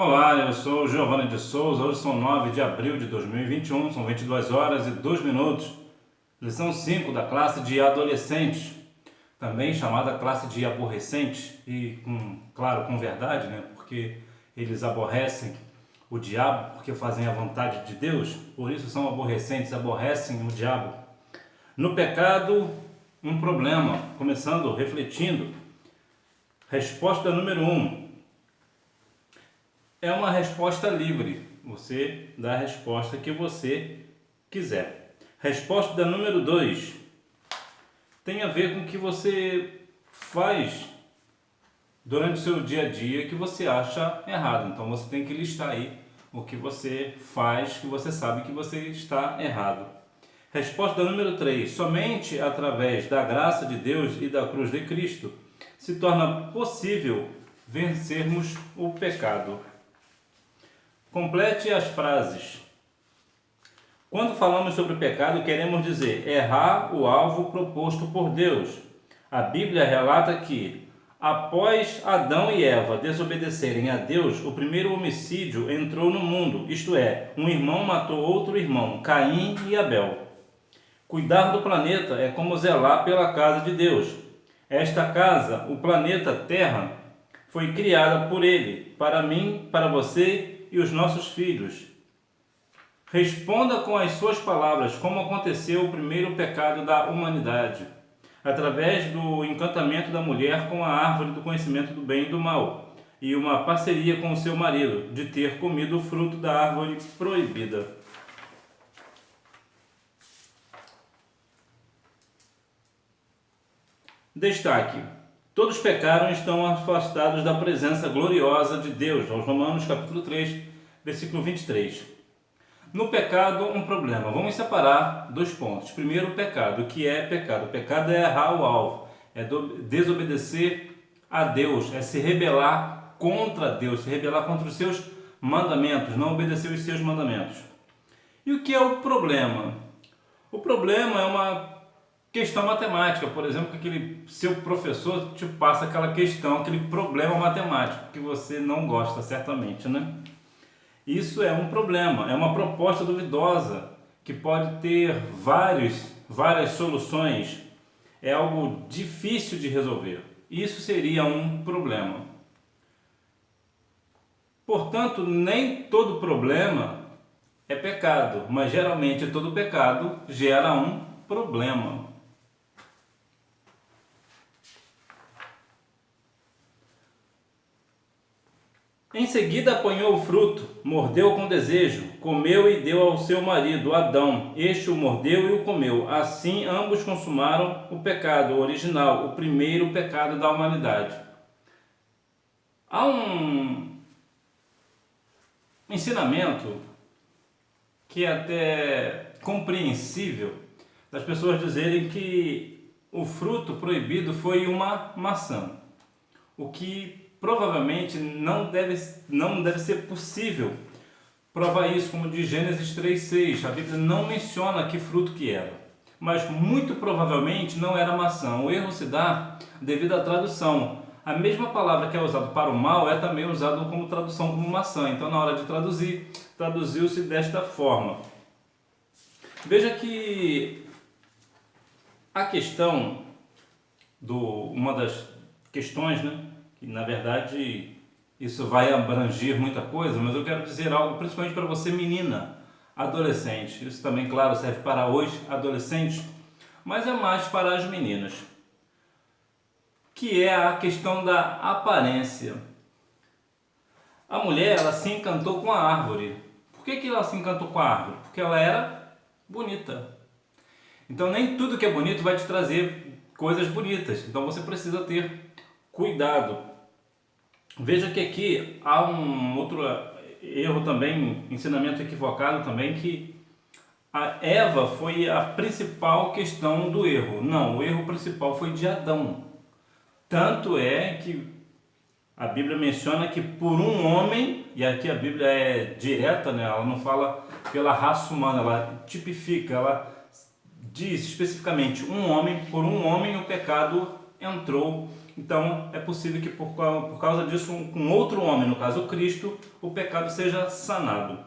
Olá, eu sou Giovanni de Souza. Hoje são 9 de abril de 2021, são 22 horas e 2 minutos. Lição 5 da classe de adolescentes, também chamada classe de aborrecentes, e claro, com verdade, né? Porque eles aborrecem o diabo, porque fazem a vontade de Deus, por isso são aborrecentes, aborrecem o diabo. No pecado, um problema, começando, refletindo. Resposta número 1. É uma resposta livre. Você dá a resposta que você quiser. Resposta da número 2. Tem a ver com o que você faz durante o seu dia a dia que você acha errado. Então você tem que listar aí o que você faz que você sabe que você está errado. Resposta da número 3. Somente através da graça de Deus e da cruz de Cristo se torna possível vencermos o pecado. Complete as frases. Quando falamos sobre pecado, queremos dizer errar o alvo proposto por Deus. A Bíblia relata que, após Adão e Eva desobedecerem a Deus, o primeiro homicídio entrou no mundo, isto é, um irmão matou outro irmão, Caim e Abel. Cuidar do planeta é como zelar pela casa de Deus. Esta casa, o planeta Terra, foi criada por Ele, para mim, para você e os nossos filhos. Responda com as suas palavras como aconteceu o primeiro pecado da humanidade, através do encantamento da mulher com a árvore do conhecimento do bem e do mal, e uma parceria com o seu marido, de ter comido o fruto da árvore proibida. Destaque: todos pecaram e estão afastados da presença gloriosa de Deus. Aos Romanos capítulo 3, versículo 23. No pecado, um problema. Vamos separar dois pontos. Primeiro, o pecado. O que é pecado? O pecado é errar o alvo, é desobedecer a Deus, é se rebelar contra Deus, se rebelar contra os seus mandamentos, não obedecer os seus mandamentos. E o que é o problema? O problema é uma questão matemática, por exemplo, que aquele seu professor te passa aquela questão, aquele problema matemático que você não gosta, certamente, né? Isso é um problema, é uma proposta duvidosa que pode ter várias soluções. É algo difícil de resolver. Isso seria um problema. Portanto, nem todo problema é pecado, mas geralmente todo pecado gera um problema. Em seguida apanhou o fruto, mordeu com desejo, comeu e deu ao seu marido, Adão. Este o mordeu e o comeu. Assim ambos consumaram o pecado original, o primeiro pecado da humanidade. Há um ensinamento que é até compreensível das pessoas dizerem que o fruto proibido foi uma maçã, o que provavelmente não deve ser possível provar isso, como diz Gênesis 3:6. A Bíblia não menciona que fruto que era, mas muito provavelmente não era maçã. O erro se dá devido à tradução. A mesma palavra que é usada para o mal é também usada como tradução como maçã. Então, na hora de traduzir, traduziu-se desta forma. Veja que a questão uma das questões, né? Que na verdade isso vai abranger muita coisa, mas eu quero dizer algo principalmente para você, menina, adolescente. Isso também, claro, serve para hoje, adolescentes, mas é mais para as meninas, que é a questão da aparência. A mulher, ela se encantou com a árvore. Por que ela se encantou com a árvore? Porque ela era bonita. Então nem tudo que é bonito vai te trazer coisas bonitas, então você precisa ter cuidado. Veja que aqui há um outro erro também, ensinamento equivocado também, que a Eva foi a principal questão do erro. Não, o erro principal foi de Adão. Tanto é que a Bíblia menciona que por um homem, e aqui a Bíblia é direta, né? Ela não fala pela raça humana, ela tipifica, ela diz especificamente por um homem o pecado entrou então é possível que por causa disso, com outro homem, no caso Cristo, o pecado seja sanado.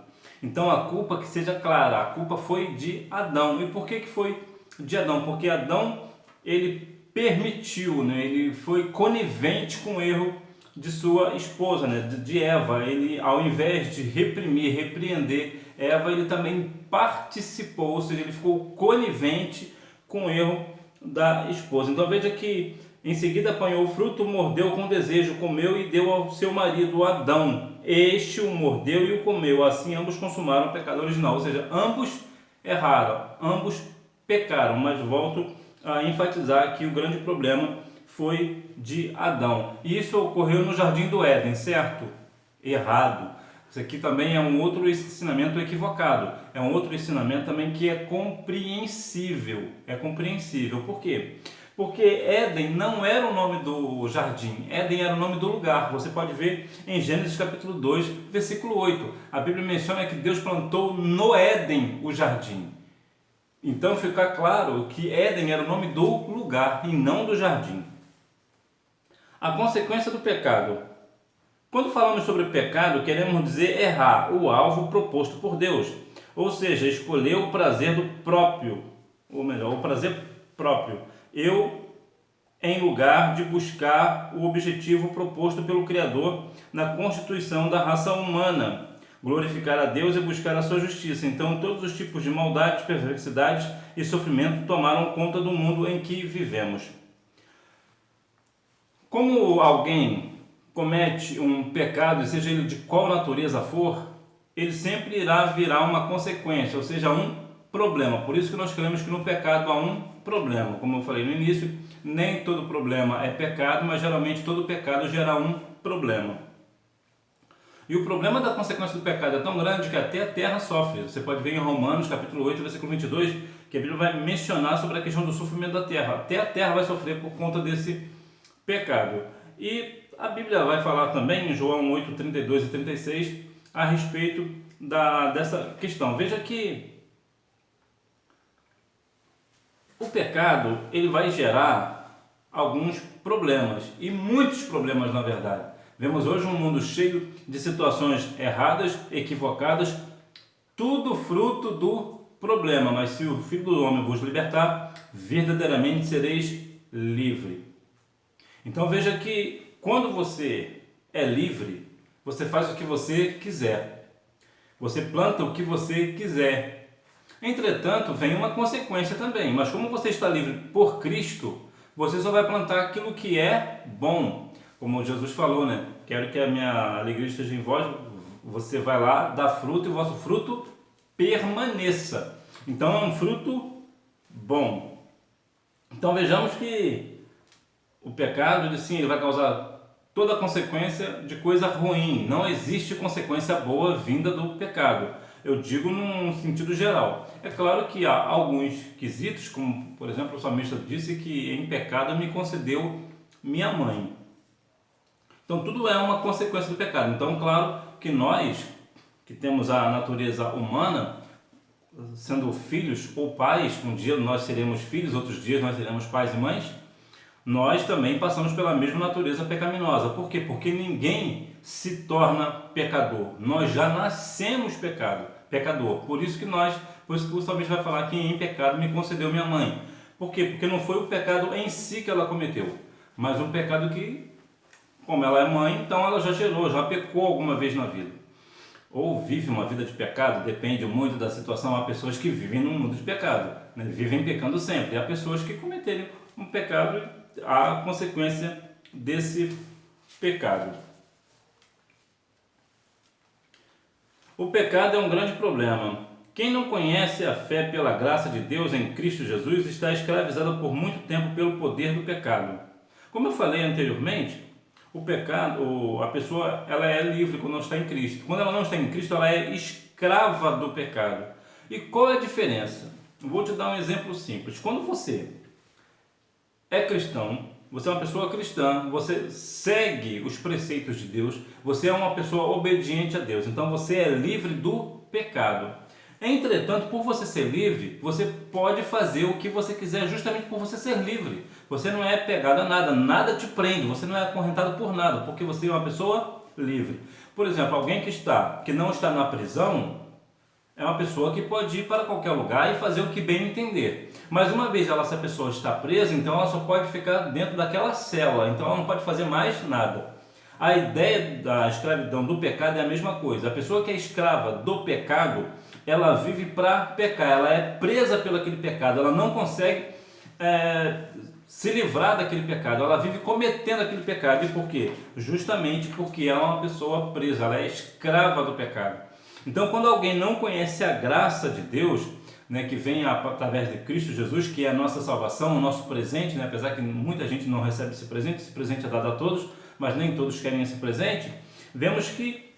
Então a culpa, que seja clara, a culpa foi de Adão. E por que foi de Adão? Porque Adão, ele permitiu, né? Ele foi conivente com o erro de sua esposa, né? de Eva. Ele, ao invés de reprimir, repreender Eva, ele também participou, ou seja, ele ficou conivente com o erro da esposa. Então veja que em seguida apanhou o fruto, mordeu com desejo, comeu e deu ao seu marido Adão. Este o mordeu e o comeu. Assim ambos consumaram o pecado original. Ou seja, ambos erraram, ambos pecaram. Mas volto a enfatizar que o grande problema foi de Adão. E isso ocorreu no Jardim do Éden, certo? Errado. Isso aqui também é um outro ensinamento equivocado. É um outro ensinamento também que é compreensível. É compreensível. Por quê? Porque Éden não era o nome do jardim, Éden era o nome do lugar. Você pode ver em Gênesis capítulo 2, versículo 8. A Bíblia menciona que Deus plantou no Éden o jardim. Então fica claro que Éden era o nome do lugar e não do jardim. A consequência do pecado. Quando falamos sobre pecado, queremos dizer errar o alvo proposto por Deus. Ou seja, escolher o prazer do próprio, ou melhor, o prazer próprio. Em lugar de buscar o objetivo proposto pelo Criador na constituição da raça humana, glorificar a Deus e buscar a sua justiça. Então, todos os tipos de maldades, perversidades e sofrimento tomaram conta do mundo em que vivemos. Como alguém comete um pecado, seja ele de qual natureza for, ele sempre irá virar uma consequência, ou seja, um problema. Por isso que nós cremos que no pecado há um problema. Como eu falei no início, nem todo problema é pecado, mas geralmente todo pecado gera um problema. E o problema da consequência do pecado é tão grande que até a terra sofre. Você pode ver em Romanos capítulo 8, versículo 22, que a Bíblia vai mencionar sobre a questão do sofrimento da terra. Até a terra vai sofrer por conta desse pecado. E a Bíblia vai falar também em João 8, 32 e 36 a respeito dessa questão. Veja que o pecado, ele vai gerar alguns problemas, e muitos problemas na verdade. Vemos hoje um mundo cheio de situações erradas, equivocadas, tudo fruto do problema. Mas se o Filho do Homem vos libertar, verdadeiramente sereis livre. Então veja que quando você é livre, você faz o que você quiser. Você planta o que você quiser. Entretanto, vem uma consequência também. Mas como você está livre por Cristo, você só vai plantar aquilo que é bom. Como Jesus falou, né? Quero que a minha alegria esteja em vós. Você vai lá, dá fruto e o vosso fruto permaneça. Então é um fruto bom. Então vejamos que o pecado, ele vai causar toda a consequência de coisa ruim. Não existe consequência boa vinda do pecado. Eu digo num sentido geral. É claro que há alguns quesitos, como por exemplo o salmista disse que em pecado me concedeu minha mãe. Então tudo é uma consequência do pecado. Então claro que nós, que temos a natureza humana, sendo filhos ou pais, um dia nós seremos filhos, outros dias nós seremos pais e mães, nós também passamos pela mesma natureza pecaminosa. Por quê? Porque ninguém se torna pecador. Nós já nascemos pecador. Por isso que o salmista vai falar que em pecado me concedeu minha mãe. Por quê? Porque não foi o pecado em si que ela cometeu, mas um pecado que, como ela é mãe, então ela já pecou alguma vez na vida. Ou vive uma vida de pecado, depende muito da situação. Há pessoas que vivem num mundo de pecado, né? Vivem pecando sempre. E há pessoas que cometerem um pecado e há consequência desse pecado. O pecado é um grande problema. Quem não conhece a fé pela graça de Deus em Cristo Jesus está escravizado por muito tempo pelo poder do pecado. Como eu falei anteriormente, o pecado, a pessoa ela é livre quando ela está em Cristo. Quando ela não está em Cristo, ela é escrava do pecado. E qual é a diferença? Vou te dar um exemplo simples. Quando você é cristão, você é uma pessoa cristã, você segue os preceitos de Deus, você é uma pessoa obediente a Deus, então você é livre do pecado. Entretanto, por você ser livre, você pode fazer o que você quiser justamente por você ser livre. Você não é pegado a nada, nada te prende, você não é acorrentado por nada, porque você é uma pessoa livre. Por exemplo, alguém que não está na prisão, é uma pessoa que pode ir para qualquer lugar e fazer o que bem entender. Mas uma vez essa pessoa está presa, então ela só pode ficar dentro daquela cela, então ela não pode fazer mais nada. A ideia da escravidão do pecado é a mesma coisa. A pessoa que é escrava do pecado, ela vive para pecar, ela é presa pelo aquele pecado, ela não consegue se livrar daquele pecado, ela vive cometendo aquele pecado. E por quê? Justamente porque ela é uma pessoa presa, ela é escrava do pecado. Então, quando alguém não conhece a graça de Deus, né, que vem através de Cristo Jesus, que é a nossa salvação, o nosso presente, né, apesar que muita gente não recebe esse presente é dado a todos, mas nem todos querem esse presente, vemos que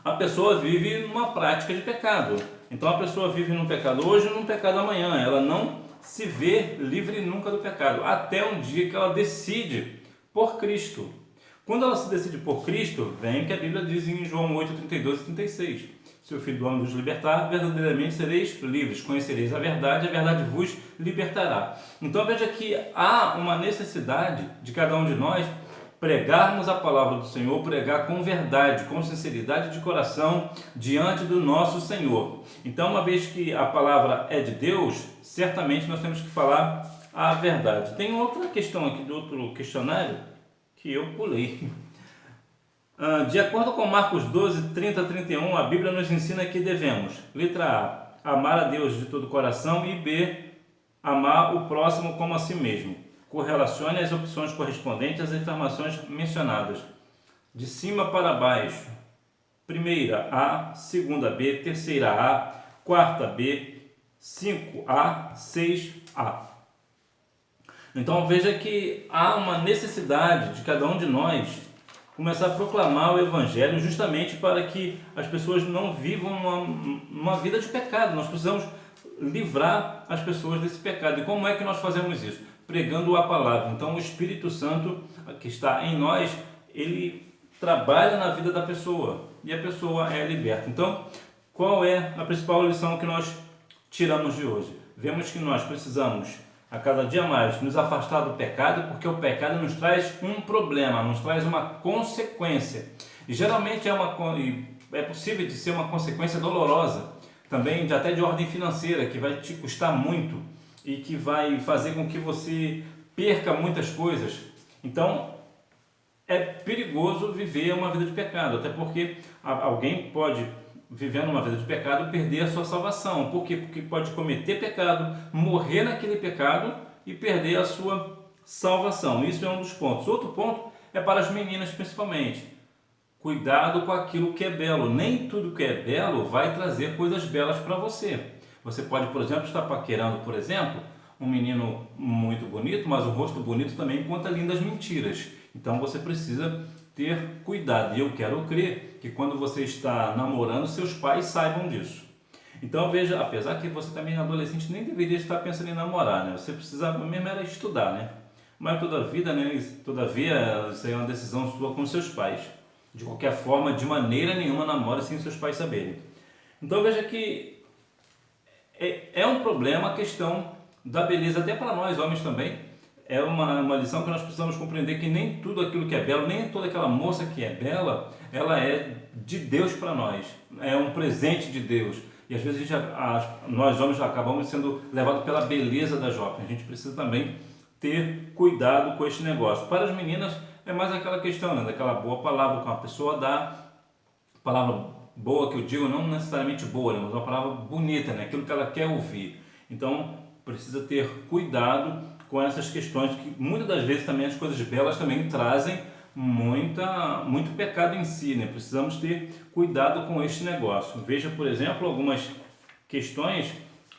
a pessoa vive numa prática de pecado. Então, a pessoa vive num pecado hoje e num pecado amanhã, ela não se vê livre nunca do pecado, até um dia que ela decide por Cristo. Quando ela se decide por Cristo, vem o que a Bíblia diz em João 8, 32 e 36. Se o Filho do Homem vos libertar, verdadeiramente sereis livres, conhecereis a verdade vos libertará. Então veja que há uma necessidade de cada um de nós pregarmos a palavra do Senhor, pregar com verdade, com sinceridade de coração diante do nosso Senhor. Então, uma vez que a palavra é de Deus, certamente nós temos que falar a verdade. Tem outra questão aqui do outro questionário que eu pulei. De acordo com Marcos 12, 30 a 31, a Bíblia nos ensina que devemos, letra A, amar a Deus de todo o coração, e B, amar o próximo como a si mesmo. Correlacione as opções correspondentes às informações mencionadas. De cima para baixo. Primeira A, segunda B, terceira A, quarta B, 5A, 6A. Então veja que há uma necessidade de cada um de nós começar a proclamar o Evangelho justamente para que as pessoas não vivam uma vida de pecado. Nós precisamos livrar as pessoas desse pecado. E como é que nós fazemos isso? Pregando a palavra. Então o Espírito Santo que está em nós, ele trabalha na vida da pessoa e a pessoa é liberta. Então, qual é a principal lição que nós tiramos de hoje? Vemos que nós precisamos a cada dia mais nos afastar do pecado, porque o pecado nos traz um problema, nos traz uma consequência. E geralmente é possível de ser uma consequência dolorosa, também até de ordem financeira, que vai te custar muito e que vai fazer com que você perca muitas coisas. Então, é perigoso viver uma vida de pecado, até porque alguém pode, vivendo uma vida de pecado, perder a sua salvação. Por quê? Porque pode cometer pecado, morrer naquele pecado e perder a sua salvação. Isso é um dos pontos. Outro ponto é para as meninas principalmente. Cuidado com aquilo que é belo. Nem tudo que é belo vai trazer coisas belas para você. Você pode, por exemplo, estar paquerando, por exemplo, um menino muito bonito, mas o rosto bonito também conta lindas mentiras. Então você precisa ter cuidado. E eu quero crer que quando você está namorando, seus pais saibam disso. Então veja, apesar que você também adolescente nem deveria estar pensando em namorar, né? Você precisa mesmo era estudar, né? Mas todavia, isso aí é uma decisão sua com seus pais. De qualquer forma, de maneira nenhuma namora sem seus pais saberem. Então veja que é um problema a questão da beleza, até para nós homens também. É uma lição que nós precisamos compreender, que nem tudo aquilo que é belo, nem toda aquela moça que é bela, ela é de Deus para nós, é um presente de Deus. E às vezes nós homens acabamos sendo levados pela beleza da jovem. A gente precisa também ter cuidado com este negócio. Para as meninas é mais aquela questão, né, daquela boa palavra que uma pessoa dá, palavra boa que eu digo, não necessariamente boa, né, mas uma palavra bonita, né, aquilo que ela quer ouvir. Então precisa ter cuidado com essas questões, que muitas das vezes também as coisas belas também trazem muito pecado em si, né? Precisamos ter cuidado com este negócio. Veja, por exemplo, algumas questões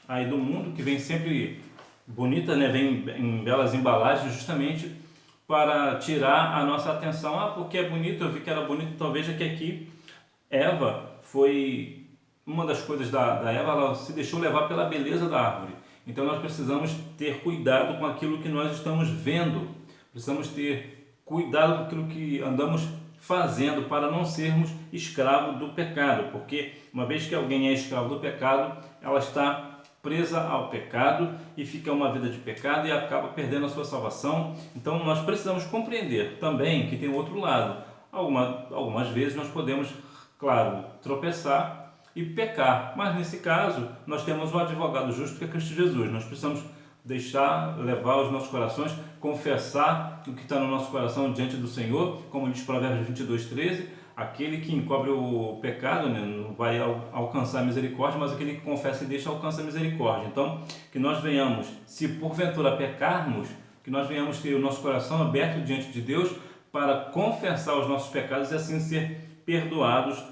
aí do mundo que vem sempre bonita, né? Vem em belas embalagens justamente para tirar a nossa atenção. Porque é bonito, eu vi que era bonito, então veja que aqui Eva foi uma das coisas da Eva, ela se deixou levar pela beleza da árvore. Então nós precisamos ter cuidado com aquilo que nós estamos vendo, precisamos ter cuidado com aquilo que andamos fazendo para não sermos escravos do pecado, porque uma vez que alguém é escravo do pecado, ela está presa ao pecado e fica uma vida de pecado e acaba perdendo a sua salvação. Então nós precisamos compreender também que tem o outro lado. Algumas vezes nós podemos, claro, tropeçar e pecar, mas nesse caso nós temos o advogado justo que é Cristo Jesus. Nós precisamos levar os nossos corações, confessar o que está no nosso coração diante do Senhor, como diz Provérbios 22:13, aquele que encobre o pecado, né, não vai alcançar a misericórdia, mas aquele que confessa e deixa alcança a misericórdia. Então, que nós venhamos, se porventura pecarmos, que nós venhamos ter o nosso coração aberto diante de Deus para confessar os nossos pecados e assim ser perdoados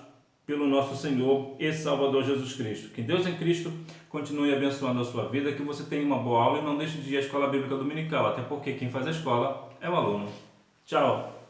pelo nosso Senhor e Salvador Jesus Cristo. Que Deus em Cristo continue abençoando a sua vida, que você tenha uma boa aula e não deixe de ir à Escola Bíblica Dominical, até porque quem faz a escola é o aluno. Tchau!